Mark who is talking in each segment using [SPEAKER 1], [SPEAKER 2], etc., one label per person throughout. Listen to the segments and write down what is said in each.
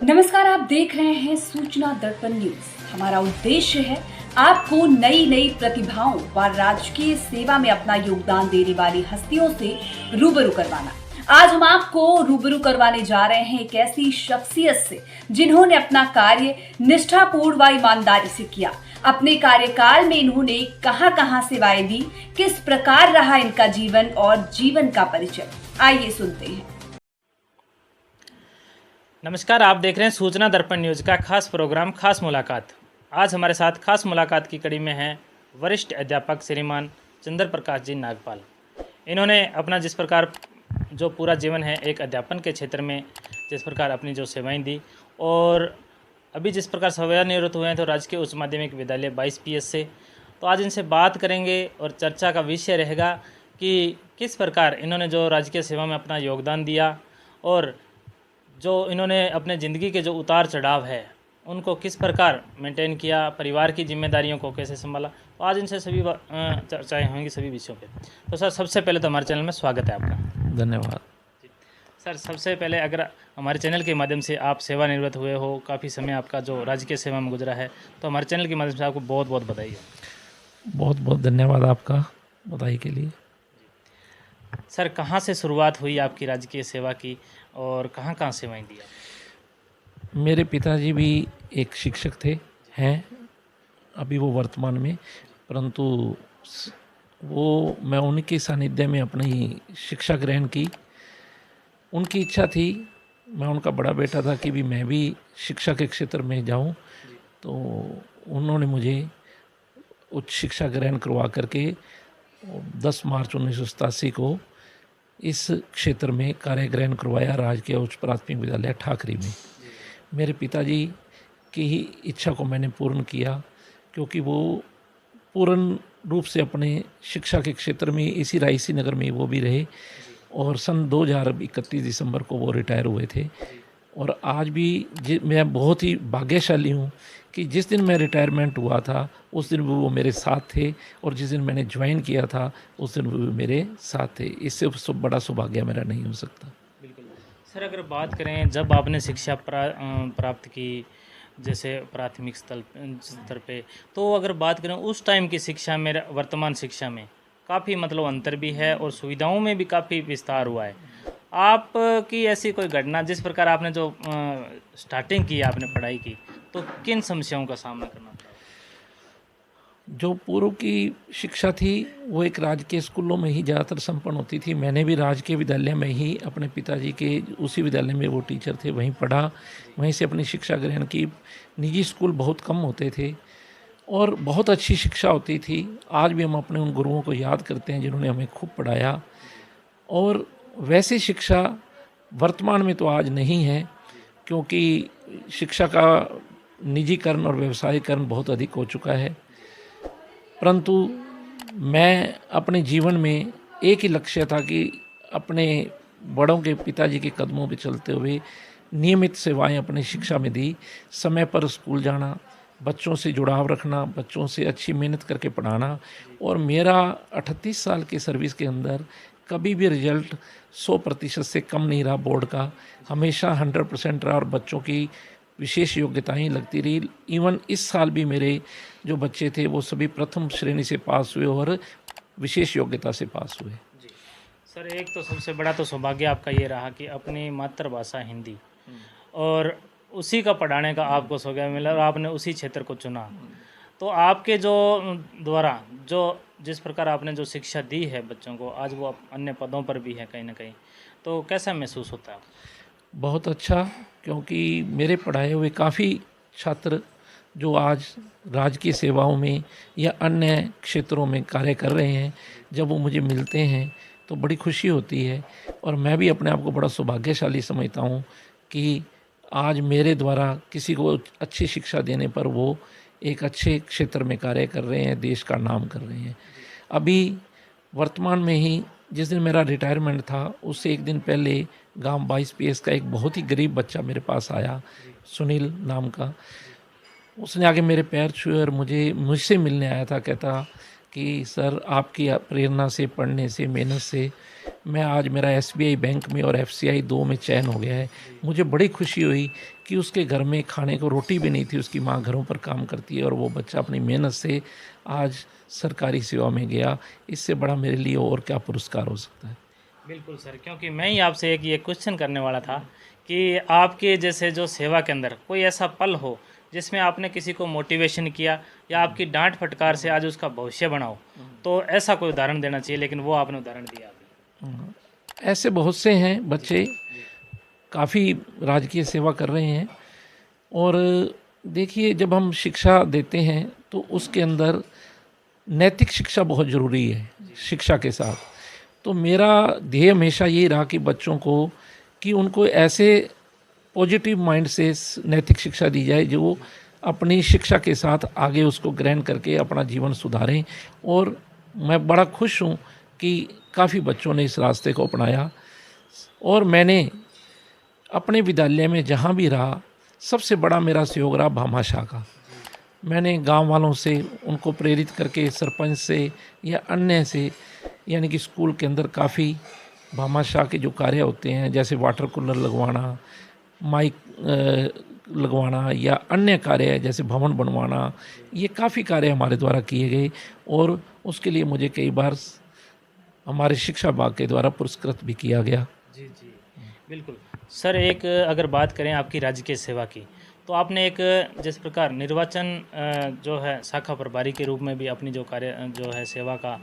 [SPEAKER 1] नमस्कार, आप देख रहे हैं सूचना दर्पण न्यूज। हमारा उद्देश्य है आपको नई नई प्रतिभाओं व राजकीय सेवा में अपना योगदान देने वाली हस्तियों से रूबरू करवाना। आज हम आपको रूबरू करवाने जा रहे हैं एक ऐसी शख्सियत से जिन्होंने अपना कार्य निष्ठापूर्ण व ईमानदारी से किया। अपने कार्यकाल में इन्होंने कहां सेवाएं दी, किस प्रकार रहा इनका जीवन और जीवन का परिचय, आइए सुनते हैं।
[SPEAKER 2] नमस्कार, आप देख रहे हैं सूचना दर्पण न्यूज़ का खास प्रोग्राम खास मुलाकात। आज हमारे साथ खास मुलाकात की कड़ी में हैं वरिष्ठ अध्यापक श्रीमान चंद्र प्रकाश जी नागपाल। इन्होंने अपना जिस प्रकार जो पूरा जीवन है एक अध्यापन के क्षेत्र में जिस प्रकार अपनी जो सेवाएं दी और अभी जिस प्रकार सेवानिवृत्त हुए हैं तो राजकीय उच्च माध्यमिक विद्यालय 22 PS से, तो आज इनसे बात करेंगे और चर्चा का विषय रहेगा कि किस प्रकार इन्होंने जो राजकीय सेवा में अपना योगदान दिया और जो इन्होंने अपने ज़िंदगी के जो उतार चढ़ाव है उनको किस प्रकार मेंटेन किया, परिवार की जिम्मेदारियों को कैसे संभाला। तो आज इनसे सभी चर्चाएं होंगी सभी विषयों पे। तो सर, सबसे पहले तो हमारे चैनल में स्वागत है आपका।
[SPEAKER 3] धन्यवाद।
[SPEAKER 2] सर, सबसे पहले अगर हमारे चैनल के माध्यम से आप सेवानिवृत्त हुए हो, काफ़ी समय आपका जो राजकीय सेवा में गुजरा है, तो हमारे चैनल के माध्यम से आपको बहुत बहुत बधाई है।
[SPEAKER 3] बहुत बहुत धन्यवाद आपका बधाई के लिए।
[SPEAKER 2] सर, कहाँ से शुरुआत हुई आपकी राजकीय सेवा की और कहाँ सेवाएं दी आप?
[SPEAKER 3] मेरे पिताजी भी एक शिक्षक थे, हैं अभी वो वर्तमान में, परंतु वो मैं उनके सानिध्य में अपनी शिक्षा ग्रहण की। उनकी इच्छा थी, मैं उनका बड़ा बेटा था कि भी मैं भी शिक्षा के क्षेत्र में जाऊं, तो उन्होंने मुझे उच्च शिक्षा ग्रहण करवा करके 10 मार्च 1987 को इस क्षेत्र में कार्य ग्रहण करवाया राजकीय उच्च प्राथमिक विद्यालय ठाकरी में। मेरे पिताजी की ही इच्छा को मैंने पूर्ण किया, क्योंकि वो पूर्ण रूप से अपने शिक्षा के क्षेत्र में इसी रायसी नगर में वो भी रहे और सन 2031 दिसंबर को वो रिटायर हुए थे। और आज भी मैं बहुत ही भाग्यशाली हूँ कि जिस दिन मैं रिटायरमेंट हुआ था उस दिन वो मेरे साथ थे और जिस दिन मैंने ज्वाइन किया था उस दिन वो मेरे साथ थे। इससे बड़ा सौभाग्य मेरा नहीं हो सकता।
[SPEAKER 2] बिल्कुल। सर, अगर बात करें जब आपने शिक्षा प्राप्त की, जैसे प्राथमिक स्तर पे, तो अगर बात करें उस टाइम की शिक्षा में वर्तमान शिक्षा में काफ़ी मतलब अंतर भी है और सुविधाओं में भी काफ़ी विस्तार हुआ है। आपकी ऐसी कोई घटना जिस प्रकार आपने जो स्टार्टिंग की, आपने पढ़ाई की, तो किन समस्याओं का सामना करना पड़ा?
[SPEAKER 3] जो पूर्व की शिक्षा थी वो एक राजकीय स्कूलों में ही ज़्यादातर संपन्न होती थी। मैंने भी राजकीय विद्यालय में ही अपने पिताजी के उसी विद्यालय में वो टीचर थे, वहीं पढ़ा, वहीं से अपनी शिक्षा ग्रहण की। निजी स्कूल बहुत कम होते थे और बहुत अच्छी शिक्षा होती थी। आज भी हम अपने उन गुरुओं को याद करते हैं जिन्होंने हमें खूब पढ़ाया। और वैसी शिक्षा वर्तमान में तो आज नहीं है, क्योंकि शिक्षा का निजीकरण और व्यवसायीकरण बहुत अधिक हो चुका है। परंतु मैं अपने जीवन में एक ही लक्ष्य था कि अपने बड़ों के पिताजी के कदमों पे चलते हुए नियमित सेवाएं अपनी शिक्षा में दी। समय पर स्कूल जाना, बच्चों से जुड़ाव रखना, बच्चों से अच्छी मेहनत करके पढ़ाना। और मेरा 38 साल के सर्विस के अंदर कभी भी रिजल्ट 100% से कम नहीं रहा। बोर्ड का हमेशा 100% रहा और बच्चों की विशेष योग्यताएं लगती रही। इवन इस साल भी मेरे जो बच्चे थे वो सभी प्रथम श्रेणी से पास हुए और विशेष योग्यता से पास हुए।
[SPEAKER 2] जी सर, एक तो सबसे बड़ा तो सौभाग्य आपका ये रहा कि अपनी मातृभाषा हिंदी और उसी का पढ़ाने का आपको सौभाग्य मिला और आपने उसी क्षेत्र को चुना। तो आपके जो द्वारा जो जिस प्रकार आपने जो शिक्षा दी है बच्चों को, आज वो अन्य पदों पर भी है कहीं ना कहीं, तो कैसा महसूस होता है?
[SPEAKER 3] बहुत अच्छा, क्योंकि मेरे पढ़ाए हुए काफ़ी छात्र जो आज राजकीय सेवाओं में या अन्य क्षेत्रों में कार्य कर रहे हैं, जब वो मुझे मिलते हैं तो बड़ी खुशी होती है। और मैं भी अपने आप को बड़ा सौभाग्यशाली समझता हूँ कि आज मेरे द्वारा किसी को अच्छी शिक्षा देने पर वो एक अच्छे क्षेत्र में कार्य कर रहे हैं, देश का नाम कर रहे हैं। अभी वर्तमान में ही जिस दिन मेरा रिटायरमेंट था उससे एक दिन पहले गांव 22 PS का एक बहुत ही गरीब बच्चा मेरे पास आया, सुनील नाम का। उसने आगे मेरे पैर छुए और मुझसे मिलने आया था। कहता कि सर, आपकी प्रेरणा से, पढ़ने से, मेहनत से मैं आज मेरा SBI बैंक में और FCI 2 में चयन हो गया है। मुझे बड़ी खुशी हुई कि उसके घर में खाने को रोटी भी नहीं थी, उसकी माँ घरों पर काम करती है और वो बच्चा अपनी मेहनत से आज सरकारी सेवा में गया। इससे बड़ा मेरे लिए और क्या पुरस्कार हो सकता है।
[SPEAKER 2] बिल्कुल सर, क्योंकि मैं ही आपसे एक ये क्वेश्चन करने वाला था कि आपके जैसे जो सेवा के अंदर कोई ऐसा पल हो जिसमें आपने किसी को मोटिवेशन किया या आपकी डांट फटकार से आज उसका भविष्य बनाओ, तो ऐसा कोई उदाहरण देना चाहिए, लेकिन वो आपने उदाहरण दिया अभी।
[SPEAKER 3] ऐसे बहुत से हैं बच्चे, काफ़ी राजकीय सेवा कर रहे हैं। और देखिए, जब हम शिक्षा देते हैं तो उसके अंदर नैतिक शिक्षा बहुत ज़रूरी है शिक्षा के साथ। तो मेरा ध्येय हमेशा यही रहा कि बच्चों को कि उनको ऐसे पॉजिटिव माइंड से नैतिक शिक्षा दी जाए जो अपनी शिक्षा के साथ आगे उसको ग्रहण करके अपना जीवन सुधारें। और मैं बड़ा खुश हूँ कि काफ़ी बच्चों ने इस रास्ते को अपनाया। और मैंने अपने विद्यालय में जहाँ भी रहा, सबसे बड़ा मेरा सहयोग रहा भामाशाह का। मैंने गांव वालों से उनको प्रेरित करके, सरपंच से या अन्य से, यानी कि स्कूल के अंदर काफ़ी भामाशाह के जो कार्य होते हैं, जैसे वाटर कूलर लगवाना, माइक लगवाना या अन्य कार्य जैसे भवन बनवाना, ये काफ़ी कार्य हमारे द्वारा किए गए। और उसके लिए मुझे कई बार हमारे शिक्षा विभाग के द्वारा पुरस्कृत भी किया गया।
[SPEAKER 2] जी जी, बिल्कुल सर। एक अगर बात करें आपकी राजकीय सेवा की, तो आपने एक जिस प्रकार निर्वाचन जो है शाखा प्रभारी के रूप में भी अपनी जो कार्य जो है सेवा का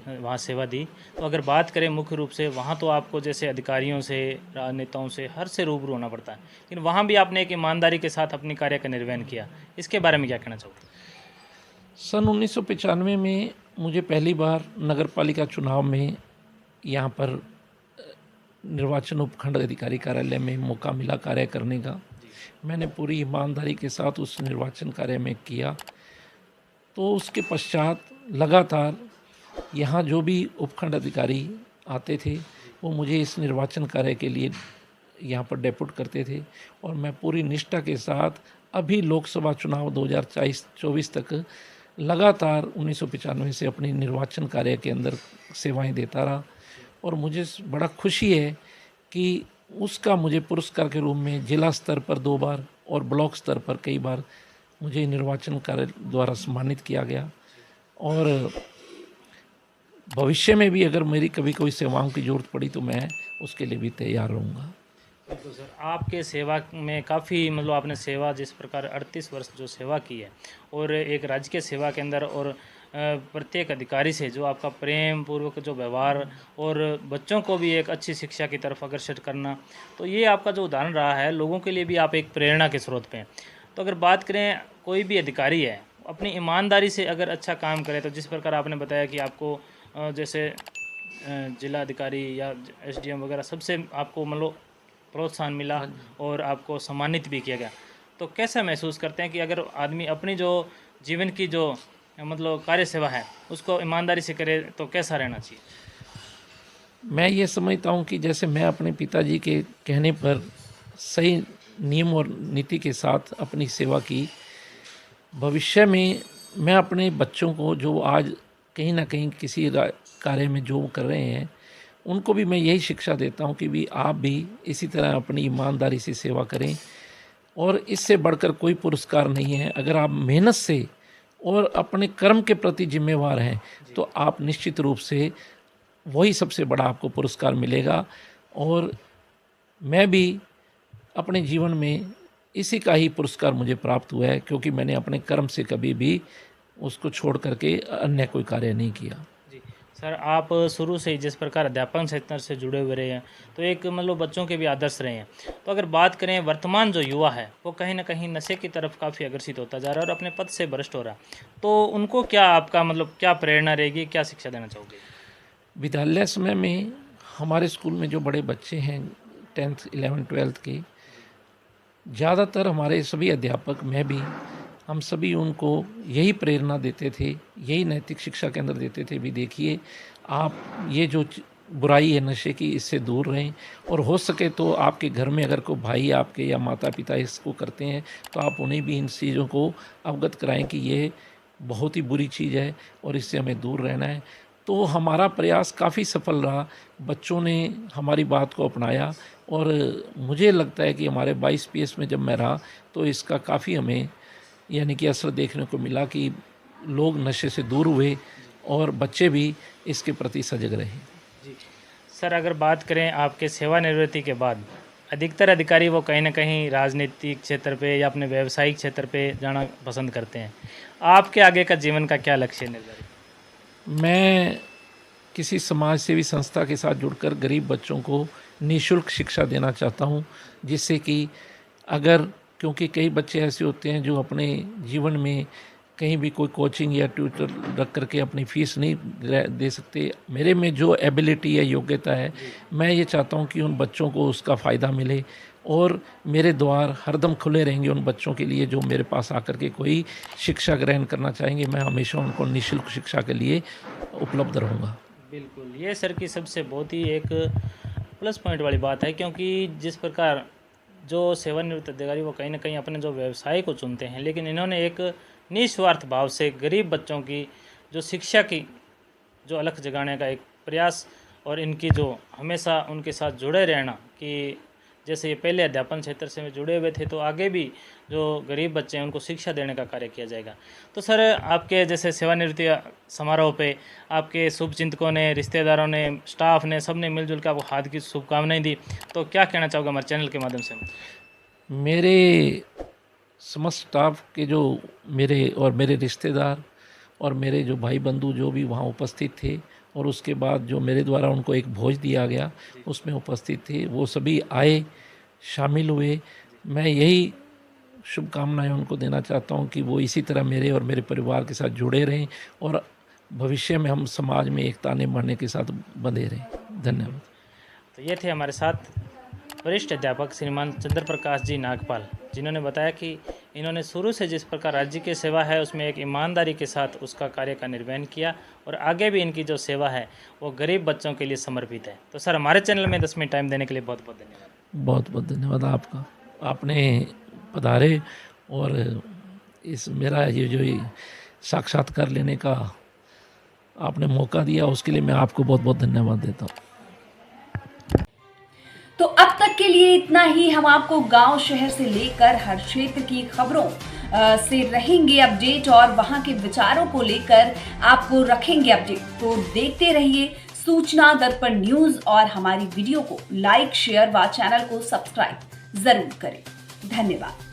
[SPEAKER 2] वहाँ सेवा दी। तो अगर बात करें मुख्य रूप से, वहाँ तो आपको जैसे अधिकारियों से, राजनेताओं से, हर से रूबरू होना पड़ता है, लेकिन वहाँ भी आपने एक ईमानदारी के साथ अपनी कार्य का निर्वहन किया। इसके बारे में क्या कहना चाहोगे?
[SPEAKER 3] सन 1995 में मुझे पहली बार नगर पालिका चुनाव में यहाँ पर निर्वाचन उपखंड अधिकारी कार्यालय में मौका मिला कार्य करने का। मैंने पूरी ईमानदारी के साथ उस निर्वाचन कार्य में किया। तो उसके पश्चात लगातार यहाँ जो भी उपखंड अधिकारी आते थे वो मुझे इस निर्वाचन कार्य के लिए यहाँ पर डेपुट करते थे। और मैं पूरी निष्ठा के साथ अभी लोकसभा चुनाव 2024 तक लगातार 1995 से अपनी निर्वाचन कार्य के अंदर सेवाएं देता रहा। और मुझे बड़ा खुशी है कि उसका मुझे पुरस्कार के रूप में जिला स्तर पर 2 बार और ब्लॉक स्तर पर कई बार मुझे निर्वाचन कार्य द्वारा सम्मानित किया गया। और भविष्य में भी अगर मेरी कभी कोई सेवाओं की ज़रूरत पड़ी तो मैं उसके लिए भी तैयार रहूँगा।
[SPEAKER 2] बिल्कुल सर, आपके सेवा में काफ़ी मतलब आपने सेवा जिस प्रकार 38 वर्ष जो सेवा की है, और एक राजकीय सेवा के अंदर, और प्रत्येक अधिकारी से जो आपका प्रेम पूर्वक जो व्यवहार और बच्चों को भी एक अच्छी शिक्षा की तरफ अग्रसर करना, तो ये आपका जो उदाहरण रहा है, लोगों के लिए भी आप एक प्रेरणा के स्रोत पे हैं। तो अगर बात करें, कोई भी अधिकारी है अपनी ईमानदारी से अगर अच्छा काम करे, तो जिस प्रकार आपने बताया कि आपको जैसे जिला अधिकारी या SDM वगैरह सबसे आपको मतलब प्रोत्साहन मिला और आपको सम्मानित भी किया गया, तो कैसा महसूस करते हैं कि अगर आदमी अपनी जो जीवन की जो मतलब कार्य सेवा है उसको ईमानदारी से करे तो कैसा रहना चाहिए?
[SPEAKER 3] मैं ये समझता हूँ कि जैसे मैं अपने पिताजी के कहने पर सही नियम और नीति के साथ अपनी सेवा की, भविष्य में मैं अपने बच्चों को जो आज कहीं ना कहीं किसी कार्य में जो कर रहे हैं, उनको भी मैं यही शिक्षा देता हूँ कि भी आप भी इसी तरह अपनी ईमानदारी से सेवा करें। और इससे बढ़कर कोई पुरस्कार नहीं है। अगर आप मेहनत से और अपने कर्म के प्रति जिम्मेवार हैं तो आप निश्चित रूप से वही सबसे बड़ा आपको पुरस्कार मिलेगा। और मैं भी अपने जीवन में इसी का ही पुरस्कार मुझे प्राप्त हुआ है, क्योंकि मैंने अपने कर्म से कभी भी उसको छोड़ करके अन्य कोई कार्य नहीं किया।
[SPEAKER 2] जी सर, आप शुरू से ही जिस प्रकार अध्यापन क्षेत्र से जुड़े हुए रहे हैं, तो एक मतलब बच्चों के भी आदर्श रहे हैं। तो अगर बात करें, वर्तमान जो युवा है वो कहीं ना कहीं नशे की तरफ काफ़ी अग्रसित होता जा रहा है और अपने पद से भ्रष्ट हो रहा है, तो उनको क्या आपका मतलब क्या प्रेरणा रहेगी, क्या शिक्षा देना चाहोगे?
[SPEAKER 3] विद्यालय समय में हमारे स्कूल में जो बड़े बच्चे हैं 10th 11th 12th के, ज़्यादातर हमारे सभी अध्यापक, मैं भी, हम सभी उनको यही प्रेरणा देते थे, यही नैतिक शिक्षा के अंदर देते थे भी देखिए आप ये जो बुराई है नशे की, इससे दूर रहें। और हो सके तो आपके घर में अगर कोई भाई आपके या माता पिता इसको करते हैं तो आप उन्हें भी इन चीज़ों को अवगत कराएं कि ये बहुत ही बुरी चीज़ है और इससे हमें दूर रहना है। तो हमारा प्रयास काफ़ी सफल रहा। बच्चों ने हमारी बात को अपनाया और मुझे लगता है कि हमारे 22 PS में जब मैं रहा तो इसका काफ़ी हमें यानी कि असर देखने को मिला कि लोग नशे से दूर हुए और बच्चे भी इसके प्रति सजग रहे।
[SPEAKER 2] जी सर, अगर बात करें आपके सेवानिवृत्ति के बाद, अधिकतर अधिकारी वो कहीं ना कहीं राजनीतिक क्षेत्र पे या अपने व्यावसायिक क्षेत्र पे जाना पसंद करते हैं। आपके आगे का जीवन का क्या लक्ष्य है निर्धारित?
[SPEAKER 3] मैं किसी समाज सेवी संस्था के साथ जुड़कर गरीब बच्चों को निःशुल्क शिक्षा देना चाहता हूं, जिससे कि अगर क्योंकि कई बच्चे ऐसे होते हैं जो अपने जीवन में कहीं भी कोई कोचिंग या ट्यूटर रख करके अपनी फ़ीस नहीं दे सकते। मेरे में जो एबिलिटी या योग्यता है, मैं ये चाहता हूँ कि उन बच्चों को उसका फ़ायदा मिले और मेरे द्वार हरदम खुले रहेंगे उन बच्चों के लिए जो मेरे पास आकर के कोई शिक्षा ग्रहण करना चाहेंगे। मैं हमेशा उनको निःशुल्क शिक्षा के लिए उपलब्ध रहूँगा।
[SPEAKER 2] बिल्कुल, ये सर की सबसे बहुत ही एक प्लस पॉइंट वाली बात है, क्योंकि जिस प्रकार जो सेवानिवृत्त अधिकारी वो कहीं ना कहीं अपने जो व्यवसाय को चुनते हैं, लेकिन इन्होंने एक निस्वार्थ भाव से गरीब बच्चों की जो शिक्षा की जो अलख जगाने का एक प्रयास और इनकी जो हमेशा उनके साथ जुड़े रहना कि जैसे ये पहले अध्यापन क्षेत्र से जुड़े हुए थे तो आगे भी जो गरीब बच्चे हैं उनको शिक्षा देने का कार्य किया जाएगा। तो सर, आपके जैसे सेवानिवृत्ति समारोह पे आपके शुभचिंतकों ने, रिश्तेदारों ने, स्टाफ ने, सब ने मिलजुल कर आपको हार्दिक की शुभकामनाएं दी, तो क्या कहना चाहोगे हमारे चैनल के माध्यम से?
[SPEAKER 3] मेरे समस्त स्टाफ के जो मेरे रिश्तेदार और मेरे जो भाई बंधु जो भी वहाँ उपस्थित थे और उसके बाद जो मेरे द्वारा उनको एक भोज दिया गया उसमें उपस्थित थे, वो सभी आए, शामिल हुए। मैं यही शुभकामनाएं उनको देना चाहता हूं कि वो इसी तरह मेरे और मेरे परिवार के साथ जुड़े रहें और भविष्य में हम समाज में एकता निभाने के साथ बंधे रहें। धन्यवाद।
[SPEAKER 2] तो ये थे हमारे साथ वरिष्ठ अध्यापक श्रीमान चंद्र प्रकाश जी नागपाल, जिन्होंने बताया कि इन्होंने शुरू से जिस प्रकार राज्य की सेवा है उसमें एक ईमानदारी के साथ उसका कार्य का निर्वहन किया और आगे भी इनकी जो सेवा है वो गरीब बच्चों के लिए समर्पित है। तो सर, हमारे चैनल में 10 मिनट टाइम देने के लिए बहुत बहुत धन्यवाद।
[SPEAKER 3] बहुत बहुत धन्यवाद आपका। आपने पधारे और इस मेरा ये जो साक्षात्कार लेने का आपने मौका दिया उसके लिए मैं आपको बहुत बहुत धन्यवाद देता हूँ।
[SPEAKER 1] तो अब तक के लिए इतना ही। हम आपको गांव शहर से लेकर हर क्षेत्र की खबरों से रहेंगे अपडेट और वहां के विचारों को लेकर आपको रखेंगे अपडेट। तो देखते रहिए सूचना दर्पण न्यूज और हमारी वीडियो को लाइक, शेयर व चैनल को सब्सक्राइब जरूर करें। धन्यवाद।